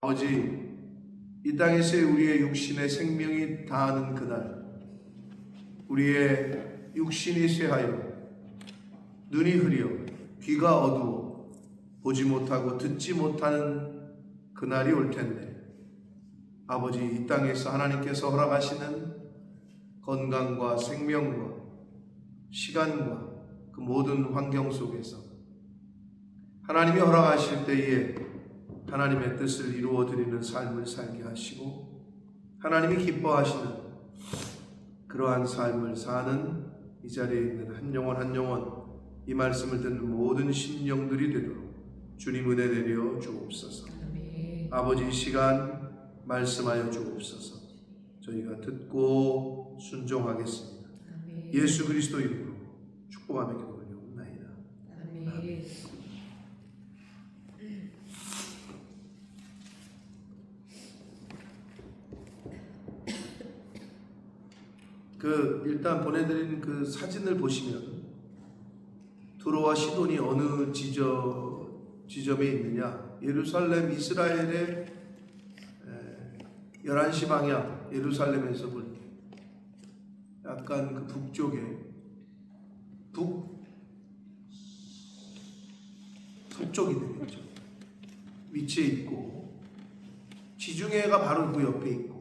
아버지, 이 땅에서의 우리의 육신의 생명이 다하는 그날, 우리의 육신이 쇠하여 눈이 흐려 귀가 어두워 보지 못하고 듣지 못하는 그날이 올 텐데, 아버지, 이 땅에서 하나님께서 허락하시는 건강과 생명과 시간과 그 모든 환경 속에서 하나님이 허락하실 때에 하나님의 뜻을 이루어 드리는 삶을 살게 하시고 하나님이 기뻐하시는 그러한 삶을 사는 이 자리에 있는 한 영혼 한 영혼, 이 말씀을 듣는 모든 심령들이 되도록 주님 은혜 내려 주옵소서. 아버지, 이 시간 말씀하여 주옵소서. 저희가 듣고 순종하겠습니다. 예수 그리스도 이름으로 축복하며 기도 올려옵나이다. 아멘. 일단 보내드린 그 사진을 보시면 두로와 시돈이 어느 지점에 있느냐, 예루살렘, 이스라엘의 11시 방향, 예루살렘에서 볼 때 약간 그 북쪽에 서쪽이 되겠죠. 위치에 있고 지중해가 바로 그 옆에 있고,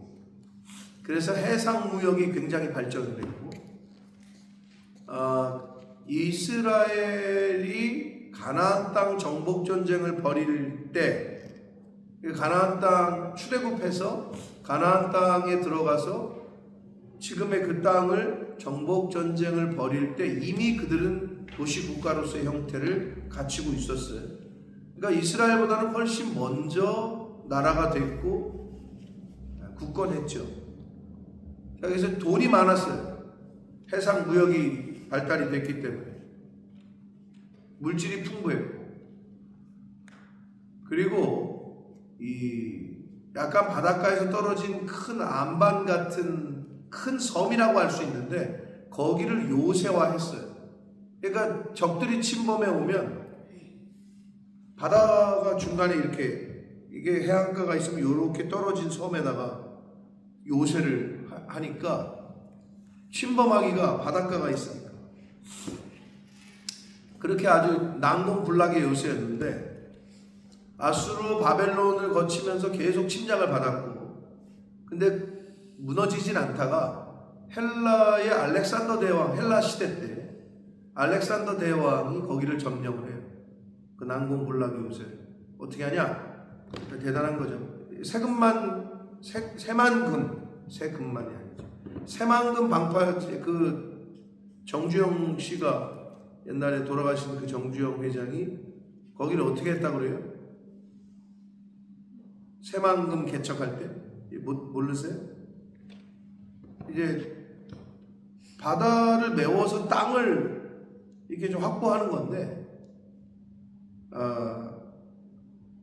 그래서 해상 무역이 굉장히 발전됐고, 이스라엘이 가나안 땅 정복 전쟁을 벌일 때, 가나안 땅 출애굽해서 가나안 땅에 들어가서 지금의 그 땅을 정복 전쟁을 벌일 때 이미 그들은 도시 국가로서의 형태를 갖추고 있었어요. 그러니까 이스라엘보다는 훨씬 먼저 나라가 됐고 굳건했죠. 그래서 돈이 많았어요. 해상 무역이 발달이 됐기 때문에 물질이 풍부했고, 그리고 약간 바닷가에서 떨어진 큰 안반 같은 큰 섬이라고 할 수 있는데 거기를 요새화했어요. 그러니까 적들이 침범해 오면 바다가 중간에 이게 해안가가 있으면 이렇게 떨어진 섬에다가 요새를 하니까 침범하기가, 바닷가가 있으니까 그렇게 아주 난공불락의 요새였는데, 아수르 바벨론을 거치면서 계속 침략을 받았고, 근데 무너지진 않다가 헬라의 알렉산더 대왕, 헬라 시대 때 알렉산더 대왕이 거기를 점령을 해요. 그 난공불락의 요새를 어떻게 하냐? 대단한 거죠. 세금만이 아니죠. 새만금 방파, 그 정주영 씨가 옛날에 돌아가신 그 정주영 회장이 거기를 어떻게 했다고 그래요? 새만금 개척할 때 모르세요? 이제 바다를 메워서 땅을 이렇게 좀 확보하는 건데,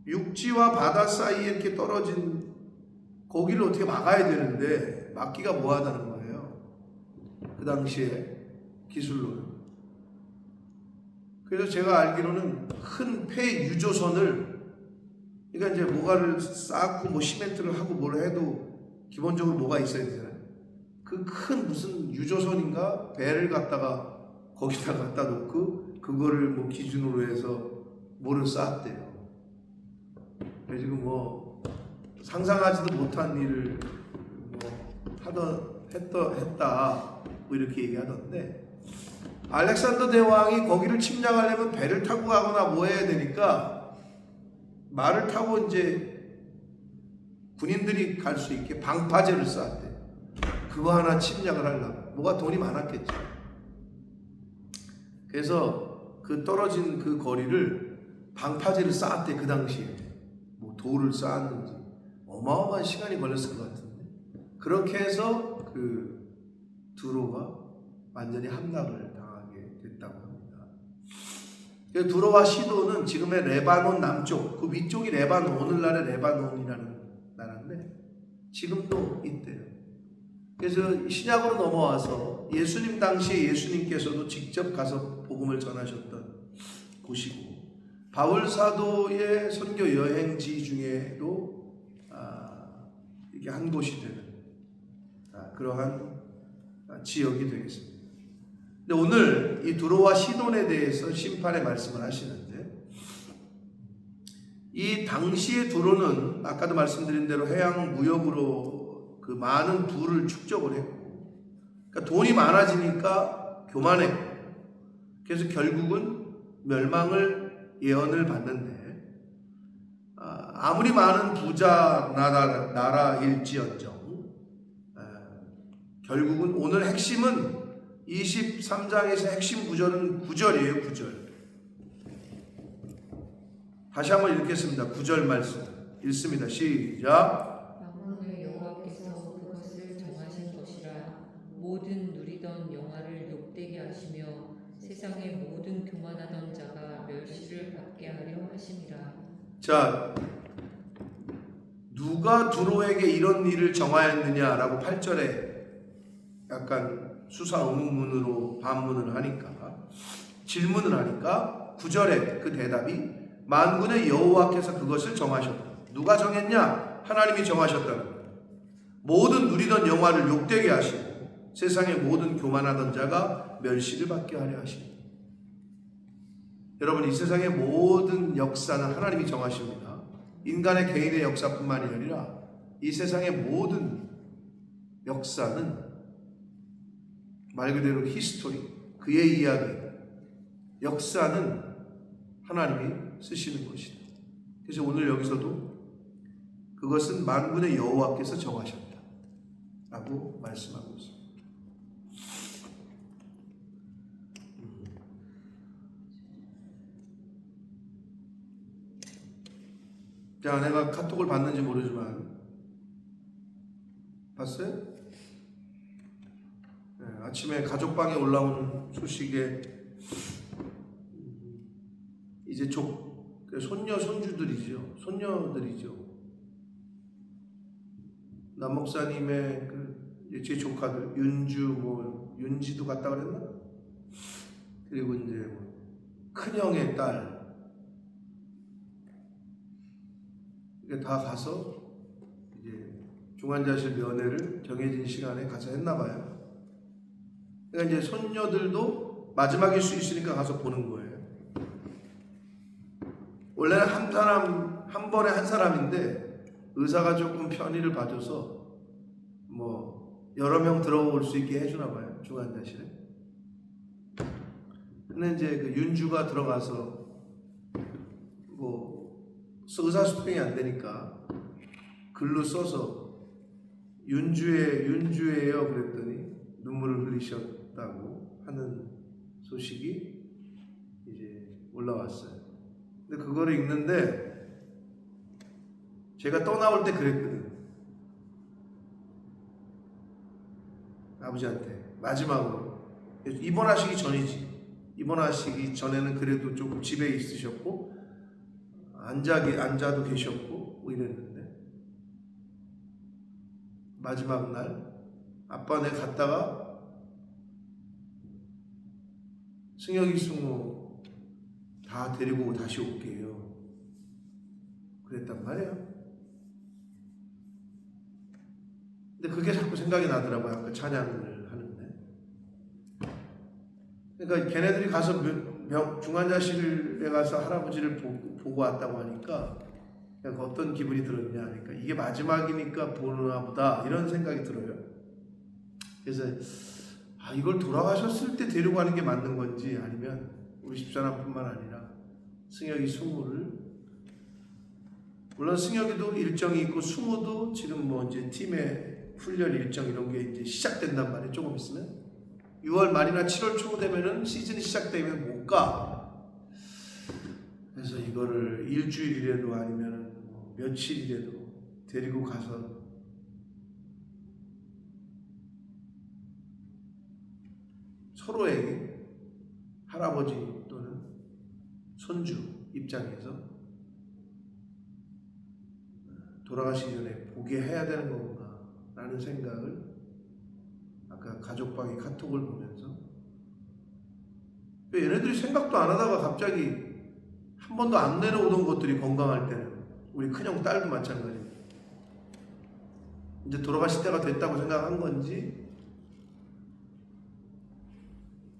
육지와 바다 사이에 이렇게 떨어진 거기를 어떻게 막아야 되는데 막기가 뭐하다는 거예요, 그 당시에 기술로는. 그래서 제가 알기로는 큰 폐 유조선을, 그러니까 이제 뭐가를 쌓고 뭐 시멘트를 하고 뭘 해도 기본적으로 뭐가 있어야 되잖아요. 그 큰 무슨 유조선인가 배를 갖다가 거기다 갖다 놓고 그거를 뭐 기준으로 해서 뭐를 쌓았대요. 그래서 지금 뭐 상상하지도 못한 일을 했다 뭐 이렇게 얘기하던데, 알렉산더 대왕이 거기를 침략하려면 배를 타고 가거나 뭐 해야 되니까 말을 타고 이제 군인들이 갈 수 있게 방파제를 쌓았대. 그거 하나 침략을 하려고. 뭐가 돈이 많았겠죠. 그래서 그 떨어진 그 거리를 방파제를 쌓았대. 그 당시에 뭐 돌을 쌓았는지 어마어마한 시간이 걸렸을 것 같은데, 그렇게 해서 그 두로가 완전히 함락을 당하게 됐다고 합니다. 두로와 시돈은 지금의 레바논 남쪽, 그 위쪽이 레바논, 오늘날의 레바논이라는 나라인데 지금도 있대요. 그래서 신약으로 넘어와서 예수님 당시에 예수님께서도 직접 가서 복음을 전하셨던 곳이고, 바울 사도의 선교 여행지 중에도 이렇게 한 곳이 되는 그러한 지역이 되겠습니다. 근데 오늘 이 두로와 시돈에 대해서 심판의 말씀을 하시는데, 이 당시의 두로는 아까도 말씀드린 대로 해양 무역으로 그 많은 부를 축적을 했고, 그러니까 돈이 많아지니까 교만했고, 그래서 결국은 멸망을 예언을 받는데, 아무리 많은 부자 나라일지언정 결국은 오늘 핵심은 23장에서 핵심 구절은 9절이에요. 9절. 다시 한번 읽겠습니다. 9절 말씀 읽습니다. 시작. 만군의 여호와께서 그것을 정하신 것이라. 모든 누리던 영화를 욕되게 하시며 세상의 모든 교만하던 자가 멸시를 받게 하려 하심이라. 자, 누가 두로에게 이런 일을 정하였느냐라고 8절에 약간 수사 의문문으로 반문을 하니까, 질문을 하니까 9절에 그 대답이 만군의 여호와께서 그것을 정하셨다. 누가 정했냐? 하나님이 정하셨다는 거예요. 모든 누리던 영화를 욕되게 하시고 세상의 모든 교만하던 자가 멸시를 받게 하려 하십니다. 여러분, 이 세상의 모든 역사는 하나님이 정하십니다. 인간의 개인의 역사뿐만이 아니라 이 세상의 모든 역사는 말 그대로 히스토리, 그의 이야기, 역사는 하나님이 쓰시는 것이다. 그래서 오늘 여기서도 그것은 만군의 여호와께서 정하셨다 라고 말씀하고 있습니다. 자, 내가 카톡을 봤는지 모르지만 봤어요? 네, 아침에 가족방에 올라온 소식에 이제 손녀 손주들이죠, 손녀들이죠. 남 목사님의 제 조카들 윤지도 갔다 그랬나? 그리고 이제 큰형의 딸 다 가서 이제 중환자실 면회를 정해진 시간에 가서 했나 봐요. 그러니까 이제 손녀들도 마지막일 수 있으니까 가서 보는 거예요. 원래는 한 번에 한 사람인데 의사가 조금 편의를 봐줘서 여러 명 들어올 수 있게 해주나 봐요, 중환자실에. 근데 이제 그 윤주가 들어가서 의사소통이 안 되니까 글로 써서 윤주예요 그랬더니 눈물을 흘리셨다고 하는 소식이 이제 올라왔어요. 근데 그거를 읽는데 제가 떠나올 때 그랬거든. 아버지한테 마지막으로 입원하시기 전이지. 입원하시기 전에는 그래도 조금 집에 있으셨고 앉아도 계셨고 이랬는데 마지막 날 아빠 내 갔다가 승혁이 승우 다 데리고 다시 올게요 그랬단 말이에요. 근데 그게 자꾸 생각이 나더라고요. 아까 찬양을 하는데. 그러니까 걔네들이 가서 중환자실에 가서 할아버지를 보고 왔다고 하니까 어떤 기분이 들었냐 하니까 이게 마지막이니까 보나 보다 이런 생각이 들어요. 그래서 이걸 돌아가셨을 때 데리고 가는 게 맞는 건지, 아니면 우리 집사람뿐만 아니라 승혁이 승우를, 물론 승혁이도 일정이 있고 승우도 지금 이제 팀의 훈련 일정 이런 게 이제 시작된단 말이에요. 조금 있으면 6월 말이나 7월 초 되면은 시즌이 시작되면 못 가. 그래서 이거를 일주일이라도 아니면 며칠이라도 데리고 가서 서로에게 할아버지 또는 손주 입장에서 돌아가시기 전에 보게 해야 되는 건가 라는 생각을 아까 가족방에 카톡을 보면서, 얘네들이 생각도 안 하다가 갑자기 한 번도 안 내려오던 것들이 건강할 때는, 우리 큰형 딸도 마찬가지예요. 이제 돌아가실 때가 됐다고 생각한 건지,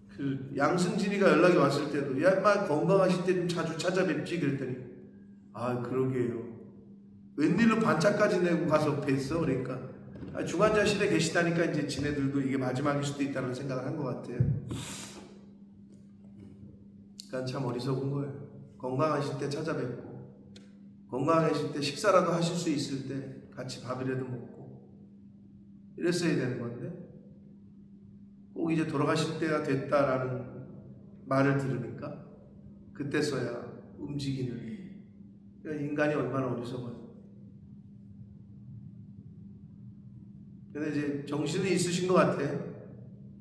그 양승진이가 연락이 왔을 때도 야 인마 건강하실 때 좀 자주 찾아뵙지 그랬더니 아 그러게요. 웬일로 반차까지 내고 가서 뵀어. 그러니까 중환자실에 계시다니까 이제 지네들도 이게 마지막일 수도 있다는 생각을 한 것 같아요. 그러니까 참 어리석은 거예요. 건강하실 때 찾아뵙고 건강하실 때 식사라도 하실 수 있을 때 같이 밥이라도 먹고 이랬어야 되는 건데 꼭 이제 돌아가실 때가 됐다라는 말을 들으니까 그때서야 움직이는. 그러니까 인간이 얼마나 어리석어요. 근데 이제 정신은 있으신 것 같아.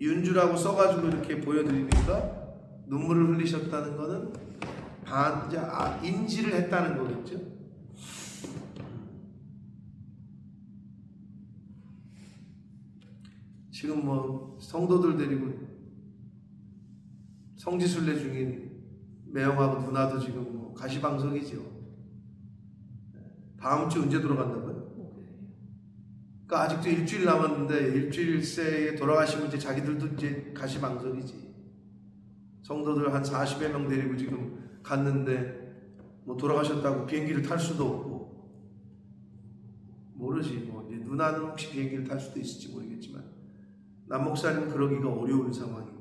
윤주라고 써가지고 이렇게 보여드리니까 눈물을 흘리셨다는 거는 이제 인지를 했다는 거겠죠. 지금 뭐 성도들 데리고 성지순례 중인 매형하고 누나도 지금 뭐 가시방석이죠. 다음 주 언제 돌아간다고요? 그러니까 아직도 일주일 남았는데 일주일새에 돌아가시면 이제 자기들도 이제 가시방석이지. 성도들 한 40여 명 데리고 지금 갔는데 뭐 돌아가셨다고 비행기를 탈 수도 없고 모르지. 뭐 이제 누나는 혹시 비행기를 탈 수도 있을지 모르겠지만 남 목사님은 그러기가 어려운 상황이고,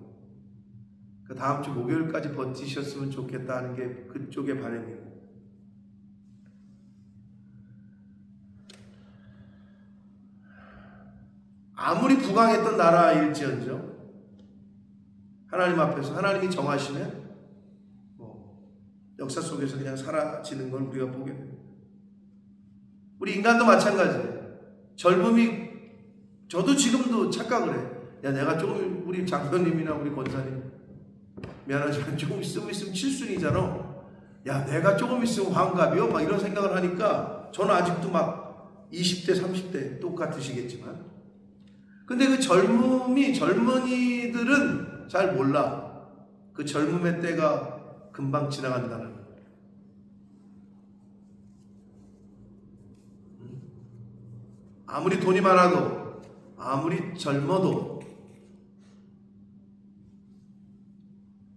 그 다음 주 목요일까지 버티셨으면 좋겠다 하는 게 그쪽의 바람이고. 아무리 부강했던 나라일지언정 하나님 앞에서 하나님이 정하시면 뭐 역사 속에서 그냥 사라지는 걸 우리가 보게 됩니다. 우리 인간도 마찬가지예요. 젊음이, 저도 지금도 착각을 해. 야 내가 조금, 우리 장로님이나 우리 권사님 미안하지만 조금 있으면 칠순이잖아. 야 내가 조금 있으면 환갑이요? 막 이런 생각을 하니까 저는 아직도 막 20대 30대 똑같으시겠지만, 근데 그 젊은이들은 잘 몰라. 그 젊음의 때가 금방 지나간다는 거. 아무리 돈이 많아도 아무리 젊어도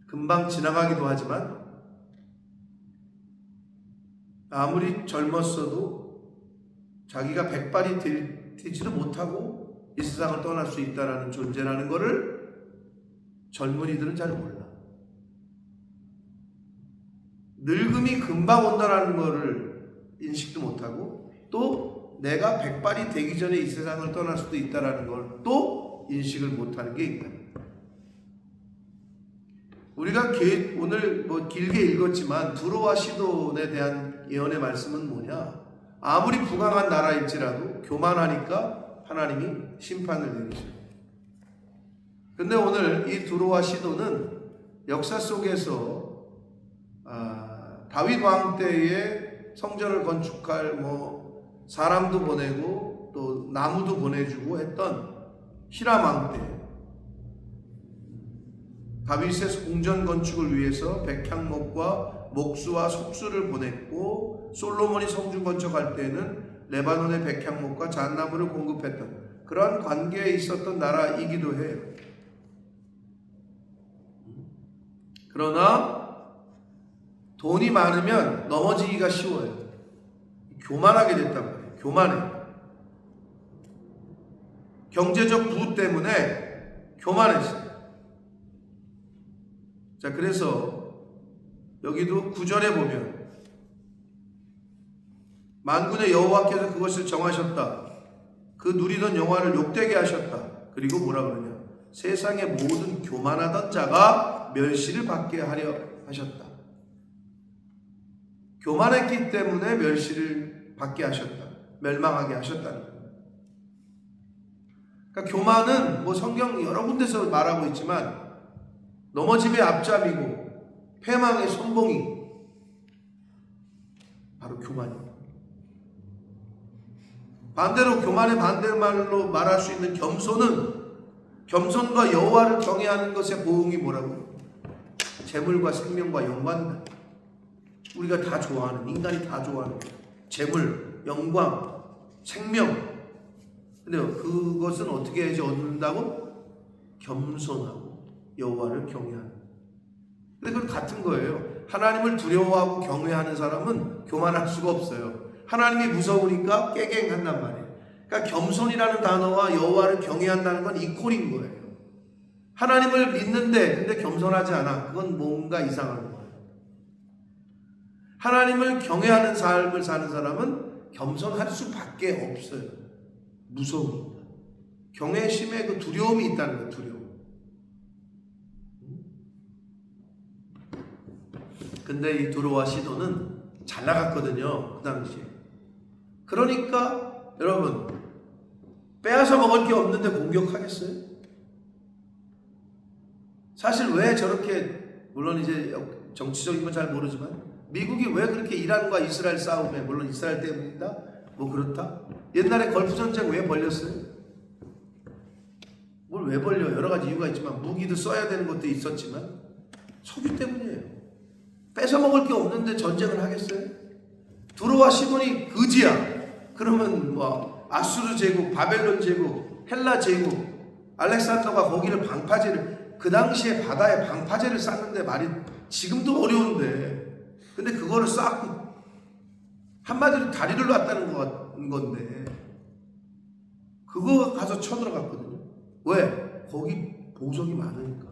금방 지나가기도 하지만, 아무리 젊었어도 자기가 백발이 되지도 못하고 이 세상을 떠날 수 있다는 존재라는 것을 젊은이들은 잘 몰라. 늙음이 금방 온다는 것을 인식도 못하고, 또 내가 백발이 되기 전에 이 세상을 떠날 수도 있다는 걸 또 인식을 못하는 게 있다. 우리가 오늘 뭐 길게 읽었지만 두로와 시돈에 대한 예언의 말씀은 뭐냐? 아무리 부강한 나라일지라도 교만하니까 하나님이 심판을 내리셔요. 근데 오늘 이 두로와 시돈은 역사 속에서 다윗 왕 때에 성전을 건축할 뭐 사람도 보내고 또 나무도 보내주고 했던 히람 왕 때 다윗의 궁전 건축을 위해서 백향목과 목수와 속수를 보냈고, 솔로몬이 성중 건축할 때는 레바논의 백향목과 잣나무를 공급했던 그러한 관계에 있었던 나라이기도 해요. 그러나 돈이 많으면 넘어지기가 쉬워요. 교만하게 됐단 말이에요. 교만해. 경제적 부호 때문에 교만했어요. 자, 그래서 여기도 9절에 보면 만군의 여호와께서 그것을 정하셨다. 그 누리던 영화를 욕되게 하셨다. 그리고 뭐라 그러냐? 세상의 모든 교만하던 자가 멸시를 받게 하려 하셨다. 교만했기 때문에 멸시를 받게 하셨다. 멸망하게 하셨다는 거예요. 그러니까 교만은 뭐 성경 여러 군데서 말하고 있지만 넘어짐의 앞잡이고 패망의 선봉이 바로 교만입니다. 반대로 교만의 반대말로 말할 수 있는 겸손은, 겸손과 여호와를 경외하는 것의 보응이 뭐라고요? 재물과 생명과 영광이다. 우리가 다 좋아하는, 인간이 다 좋아하는 재물, 영광, 생명. 근데 그것은 어떻게 해야지 얻는다고? 겸손하고 여호와를 경외하는. 근데 그건 같은 거예요. 하나님을 두려워하고 경외하는 사람은 교만할 수가 없어요. 하나님이 무서우니까 깨갱한단 말이에요. 그러니까 겸손이라는 단어와 여호와를 경외한다는 건 이퀄인 거예요. 하나님을 믿는데 근데 겸손하지 않아. 그건 뭔가 이상한 거예요. 하나님을 경외하는 삶을 사는 사람은 겸손할 수밖에 없어요. 무서우니까. 경외심에 그 두려움이 있다는 거예요. 두려움. 근데 이 두로와 시돈은 잘 나갔거든요. 그 당시에. 그러니까 여러분 빼앗아 먹을 게 없는데 공격하겠어요? 사실 왜 저렇게, 물론 이제 정치적인 건 잘 모르지만 미국이 왜 그렇게 이란과 이스라엘 싸움에, 물론 이스라엘 때문이다 뭐 그렇다, 옛날에 걸프 전쟁 왜 벌렸어요? 뭘 왜 벌려? 여러 가지 이유가 있지만 무기도 써야 되는 것도 있었지만 석유 때문이에요. 뺏어 먹을 게 없는데 전쟁을 하겠어요? 두로와 시돈이 그지야. 그러면 뭐 아수르 제국, 바벨론 제국, 헬라 제국, 알렉산더가 거기를 방파제를, 그 당시에 바다에 방파제를 쌓는데 말이 지금도 어려운데, 근데 그거를 쌓고 한마디로 다리를 놨다는 건데 그거 가서 쳐들어갔거든요. 왜? 거기 보석이 많으니까,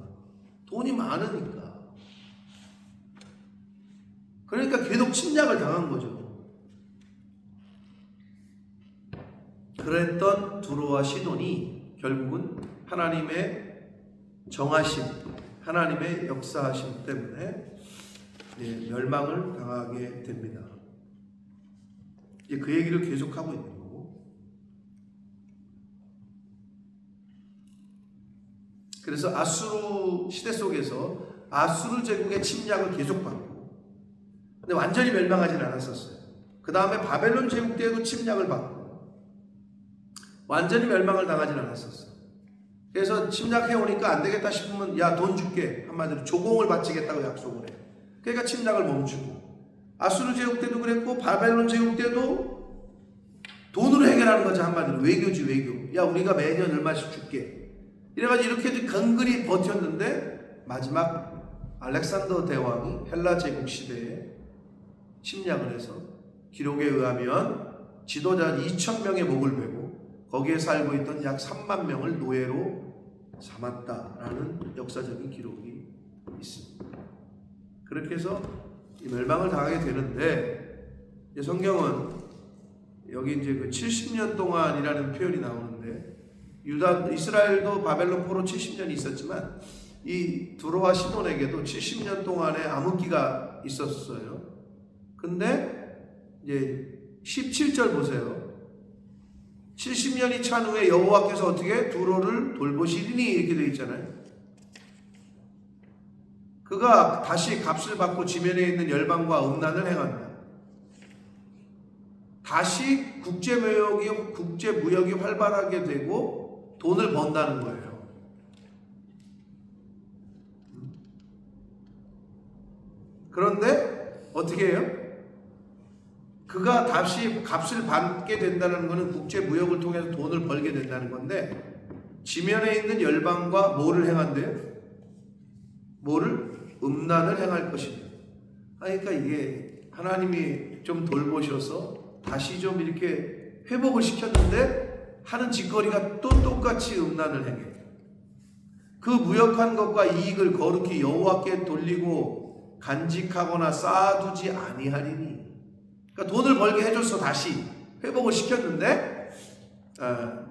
돈이 많으니까. 그러니까 계속 침략을 당한 거죠. 그랬던 두로와 시돈이 결국은 하나님의 정하심, 하나님의 역사하심 때문에 멸망을 당하게 됩니다. 이제 그 얘기를 계속하고 있는 거고. 그래서 아수르 시대 속에서 아수르 제국의 침략을 계속받고, 근데 완전히 멸망하진 않았었어요. 그 다음에 바벨론 제국 때에도 침략을 받고 완전히 멸망을 당하진 않았었어요. 그래서 침략해 오니까 안 되겠다 싶으면 야, 돈 줄게, 한마디로 조공을 바치겠다고 약속을 해. 그러니까 침략을 멈추고, 아수르 제국 때도 그랬고 바벨론 제국 때도 돈으로 해결하는 거지. 한마디로 외교지, 외교. 야, 우리가 매년 얼마씩 줄게. 이래가지고 이렇게 근근히 버텼는데 마지막 알렉산더 대왕이 헬라 제국 시대에 침략을 해서 기록에 의하면 지도자 2,000명의 목을 베고 거기에 살고 있던 약 3만 명을 노예로 삼았다라는 역사적인 기록이 있습니다. 그렇게 해서 멸망을 당하게 되는데, 성경은 여기 이제 그 70년 동안이라는 표현이 나오는데, 이스라엘도 바벨론 포로 70년이 있었지만 이 두로와 시돈에게도 70년 동안의 암흑기가 있었어요. 근데 이제 17절 보세요. 70년이 찬 후에 여호와께서 어떻게 두로를 돌보시리니 이렇게 되어 있잖아요. 그가 다시 값을 받고 지면에 있는 열방과 음란을 행한다. 다시 국제무역이 활발하게 되고 돈을 번다는 거예요. 그런데 어떻게 해요? 그가 다시 값을 받게 된다는 것은 국제무역을 통해서 돈을 벌게 된다는 건데, 지면에 있는 열방과 뭐를 행한대요? 뭐를? 음란을 행할 것이다. 그러니까 이게 하나님이 좀 돌보셔서 다시 좀 이렇게 회복을 시켰는데 하는 짓거리가 또 똑같이 음란을 행해. 그 무역한 것과 이익을 거룩히 여호와께 돌리고 간직하거나 쌓아두지 아니하리니. 그러니까 돈을 벌게 해줬어. 다시 회복을 시켰는데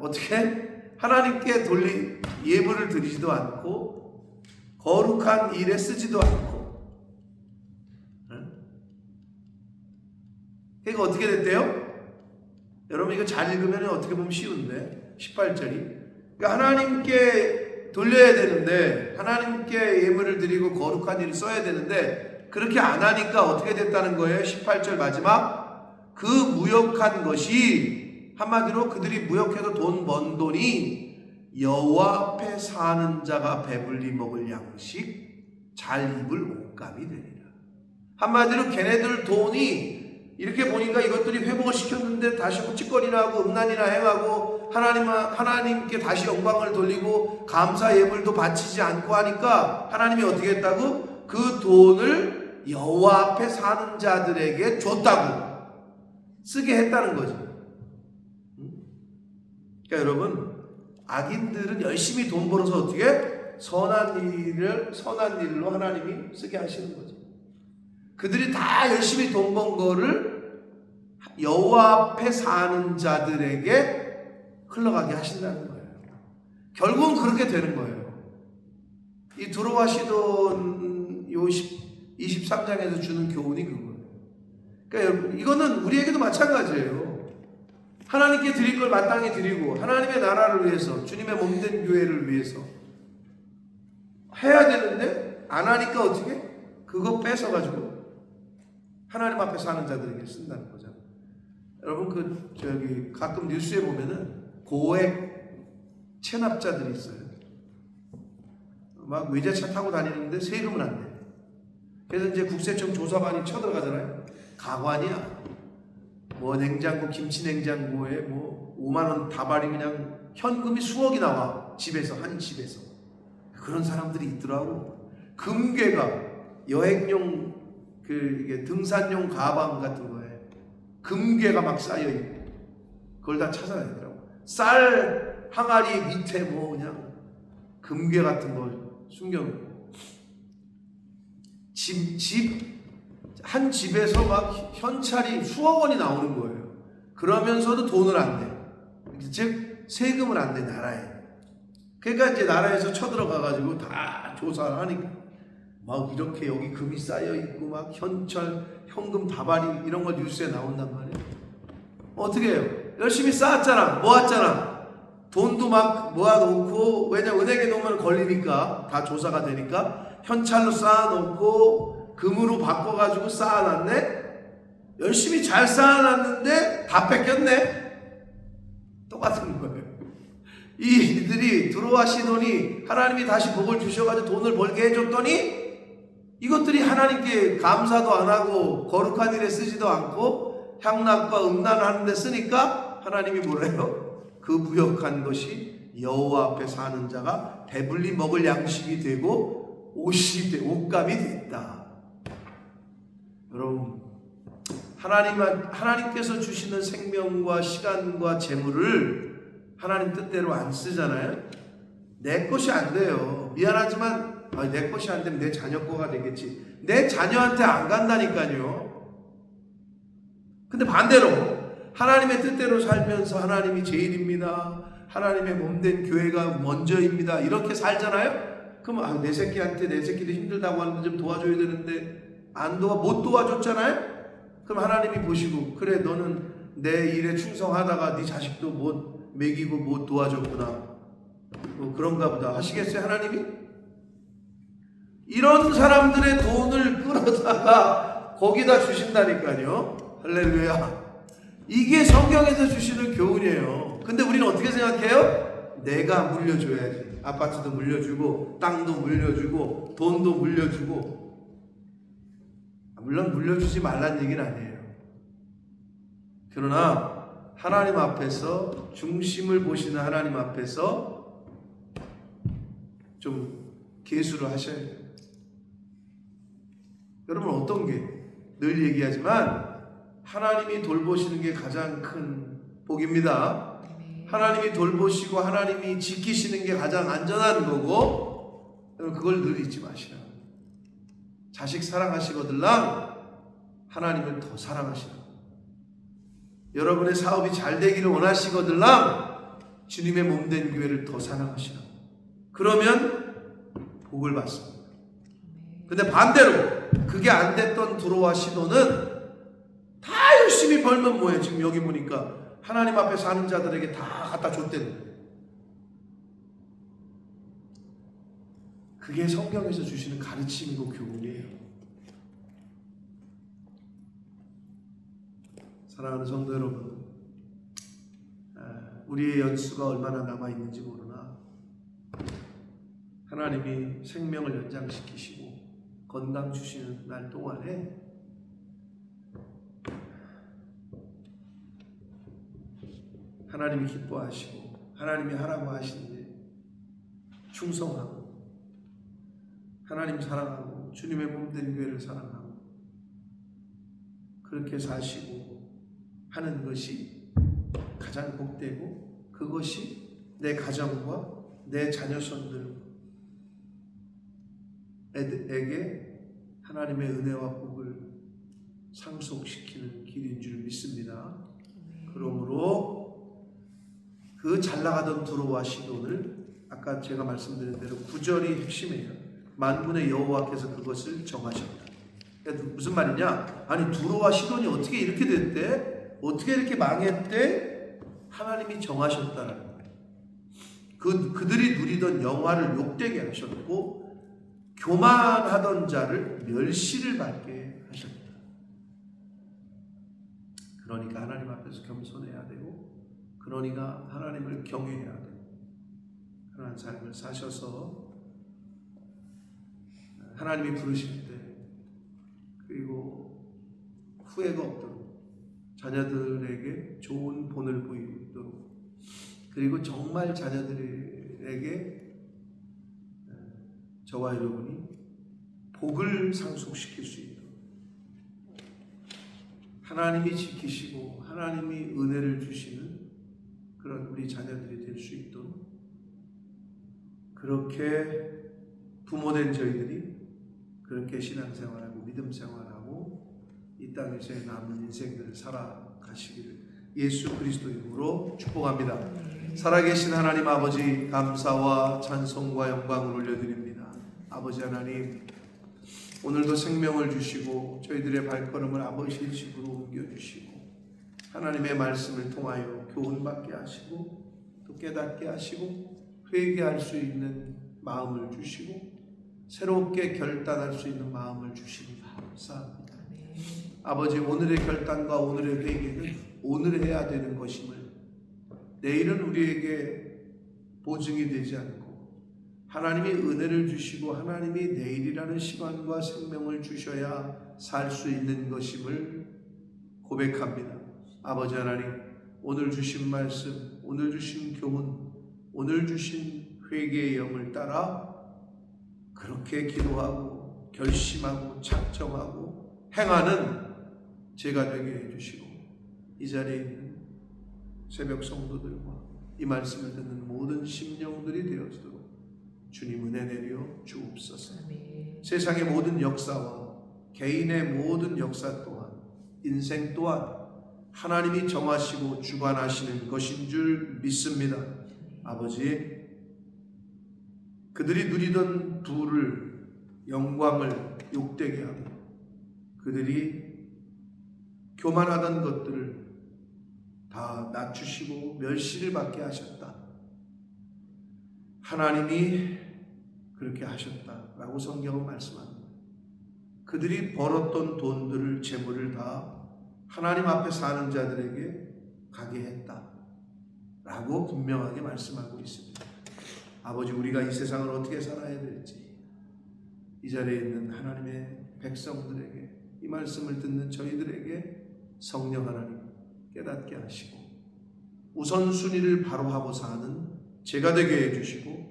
어떻게 하나님께 예물을 드리지도 않고 거룩한 일에 쓰지도 않고. 그러니까 어떻게 됐대요? 여러분 이거 잘 읽으면 어떻게 보면 쉬운데 18절이, 그러니까 하나님께 돌려야 되는데, 하나님께 예물을 드리고 거룩한 일을 써야 되는데 그렇게 안 하니까 어떻게 됐다는 거예요? 18절 마지막, 그 무역한 것이, 한마디로 그들이 무역해서 돈 번 돈이 여호와 앞에 사는 자가 배불리 먹을 양식, 잘 입을 옷감이 되리라. 한마디로 걔네들 돈이 이렇게 보니까 이것들이 회복을 시켰는데 다시 헛짓거리나 하고 음란이나 행하고 하나님께 다시 영광을 돌리고 감사 예물도 바치지 않고 하니까 하나님이 어떻게 했다고? 그 돈을 여호와 앞에 사는 자들에게 줬다고, 쓰게 했다는 거죠. 그러니까 여러분, 악인들은 열심히 돈 벌어서 어떻게? 선한 일로 하나님이 쓰게 하시는 거죠. 그들이 다 열심히 돈 번 거를 여호와 앞에 사는 자들에게 흘러가게 하신다는 거예요. 결국은 그렇게 되는 거예요. 이 두로와 시돈 23장에서 주는 교훈이 그거예요. 그러니까 여러분, 이거는 우리에게도 마찬가지예요. 하나님께 드릴 걸 마땅히 드리고 하나님의 나라를 위해서, 주님의 몸된 교회를 위해서 해야 되는데 안 하니까 어떻게? 그거 뺏어가지고 하나님 앞에 사는 자들에게 쓴다는 거죠. 여러분, 가끔 뉴스에 보면은 고액 체납자들이 있어요. 막 외제차 타고 다니는데 세금을 안 내. 그래서 이제 국세청 조사반이 쳐들어가잖아요. 가관이야. 뭐 냉장고, 김치 냉장고에 뭐 5만 원 다발이 그냥 현금이 수억이 나와. 집에서, 한 집에서. 그런 사람들이 있더라고. 금괴가 여행용 이게 등산용 가방 같은 거에 금괴가 막 쌓여 있고 그걸 다 찾아야 되더라고. 쌀 항아리 밑에 뭐 그냥 금괴 같은 거 숨겨놓고 한 집에서 막 현찰이 수억 원이 나오는 거예요. 그러면서도 돈을 안 내. 즉 세금을 안 내, 나라에. 그러니까 이제 나라에서 쳐들어가 가지고 다 조사를 하니까 막 이렇게 여기 금이 쌓여 있고 막 현금 다발이 이런 거 뉴스에 나온단 말이에요. 어떻게 해요? 열심히 쌓았잖아, 모았잖아. 돈도 막 모아놓고, 왜냐 은행에 놓으면 걸리니까, 다 조사가 되니까 현찰로 쌓아놓고 금으로 바꿔가지고 쌓아놨네. 열심히 잘 쌓아놨는데 다 뺏겼네. 똑같은 거예요. 이들이 두로와 시돈이 하나님이 다시 복을 주셔가지고 돈을 벌게 해줬더니 이것들이 하나님께 감사도 안 하고 거룩한 일에 쓰지도 않고 향락과 음란하는 데 쓰니까 하나님이 뭐래요? 그 무역한 것이 여호와 앞에 사는 자가 배불리 먹을 양식이 되고 옷감이 됐다. 여러분, 하나님께서 주시는 생명과 시간과 재물을 하나님 뜻대로 안 쓰잖아요. 내 것이 안 돼요. 미안하지만 내 것이 안 되면 내 자녀 거가 되겠지. 내 자녀한테 안 간다니까요. 근데 반대로 하나님의 뜻대로 살면서 하나님이 제일입니다, 하나님의 몸된 교회가 먼저입니다, 이렇게 살잖아요. 그럼 내 새끼도 힘들다고 하는데 좀 도와줘야 되는데 못 도와줬잖아요. 그럼 하나님이 보시고, 그래 너는 내 일에 충성하다가 네 자식도 못 먹이고 못 도와줬구나, 그런가 보다 하시겠어요? 하나님이? 이런 사람들의 돈을 끌어다가 거기다 주신다니까요. 할렐루야. 이게 성경에서 주시는 교훈이에요. 근데 우리는 어떻게 생각해요? 내가 물려줘야지. 아파트도 물려주고 땅도 물려주고 돈도 물려주고. 물론 물려주지 말란 얘기는 아니에요. 그러나 하나님 앞에서, 중심을 보시는 하나님 앞에서 좀 계수를 하셔야 돼요. 여러분, 어떤 게 늘 얘기하지만 하나님이 돌보시는 게 가장 큰 복입니다. 하나님이 돌보시고 하나님이 지키시는 게 가장 안전한 거고, 여러분 그걸 늘 잊지 마시라. 자식 사랑하시거들랑 하나님을 더 사랑하시라. 여러분의 사업이 잘 되기를 원하시거들랑 주님의 몸된 교회를 더 사랑하시라. 그러면 복을 받습니다. 근데 반대로 그게 안 됐던 두로와 시돈은 다 열심히 벌면 뭐예요? 지금 여기 보니까 하나님 앞에 사는 자들에게 다 갖다 줬대는 거예요. 그게 성경에서 주시는 가르침이고 교훈이에요. 사랑하는 성도 여러분, 우리의 연수가 얼마나 남아있는지 모르나 하나님이 생명을 연장시키시고 건강 주시는 날 동안에 하나님이 기뻐하시고 하나님이 하라고 하시는데 충성하고 하나님 사랑하고 주님의 몸된 교회를 사랑하고 그렇게 사시고 하는 것이 가장 복되고 그것이 내 가정과 내 자녀손들에게 하나님의 은혜와 복을 상속시키는 길인 줄 믿습니다. 그러므로 그 잘나가던 두로와 시돈을 아까 제가 말씀드린 대로 9절이 핵심이에요. 만군의 여호와께서 그것을 정하셨다. 무슨 말이냐? 아니 두로와 시돈이 어떻게 이렇게 됐대? 어떻게 이렇게 망했대? 하나님이 정하셨다라는 거예요. 그들이 누리던 영화를 욕되게 하셨고 교만하던 자를 멸시를 받게 하셨다. 그러니까 하나님 앞에서 겸손해야 되고 그러니까 하나님을 경외해야 되고 그러한 삶을 사셔서 하나님이 부르실 때 그리고 후회가 없도록 자녀들에게 좋은 본을 보이도록 그리고 정말 자녀들에게 저와 여러분이 복을 상속시킬 수 있도록 하나님이 지키시고 하나님이 은혜를 주시는 그런 우리 자녀들이 될 수 있도록 그렇게 부모된 저희들이 그렇게 신앙생활하고 믿음생활하고 이 땅에서의 남은 인생들을 살아가시기를 예수 그리스도 이름으로 축복합니다. 살아계신 하나님 아버지 감사와 찬송과 영광을 올려드립니다. 아버지 하나님 오늘도 생명을 주시고 저희들의 발걸음을 아버지의 집으로 옮겨주시고 하나님의 말씀을 통하여 교훈받게 하시고 또 깨닫게 하시고 회개할 수 있는 마음을 주시고 새롭게 결단할 수 있는 마음을 주시니 감사합니다. 아버지 오늘의 결단과 오늘의 회개는 오늘 해야 되는 것임을 내일은 우리에게 보증이 되지 않고 하나님이 은혜를 주시고 하나님이 내일이라는 시간과 생명을 주셔야 살 수 있는 것임을 고백합니다. 아버지 하나님 오늘 주신 말씀 오늘 주신 교훈 오늘 주신 회개의 영을 따라 그렇게 기도하고 결심하고 작정하고 행하는 제가 되게 해주시고 이 자리에 있는 새벽 성도들과 이 말씀을 듣는 모든 심령들이 되어지도록 주님 은혜 내려 주옵소서. 세상의 모든 역사와 개인의 모든 역사 또한 인생 또한 하나님이 정하시고 주관하시는 것인 줄 믿습니다. 아버지 그들이 누리던 부를 영광을 욕되게 하고 그들이 교만하던 것들을 다 낮추시고 멸시를 받게 하셨다. 하나님이 그렇게 하셨다라고 성경은 말씀합니다. 그들이 벌었던 돈들을 재물을 다 하나님 앞에 사는 자들에게 가게 했다라고 분명하게 말씀하고 있습니다. 아버지 우리가 이 세상을 어떻게 살아야 될지 이 자리에 있는 하나님의 백성들에게 이 말씀을 듣는 저희들에게 성령 하나님 깨닫게 하시고 우선순위를 바로 하고 사는 제가 되게 해주시고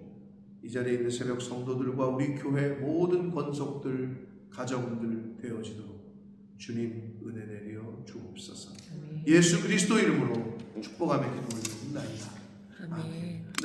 이 자리에 있는 새벽 성도들과 우리 교회 모든 권속들 가정들 되어지도록 주님 은혜 내려 주옵소서. 예수 그리스도 이름으로 축복하며 기도 올립니다.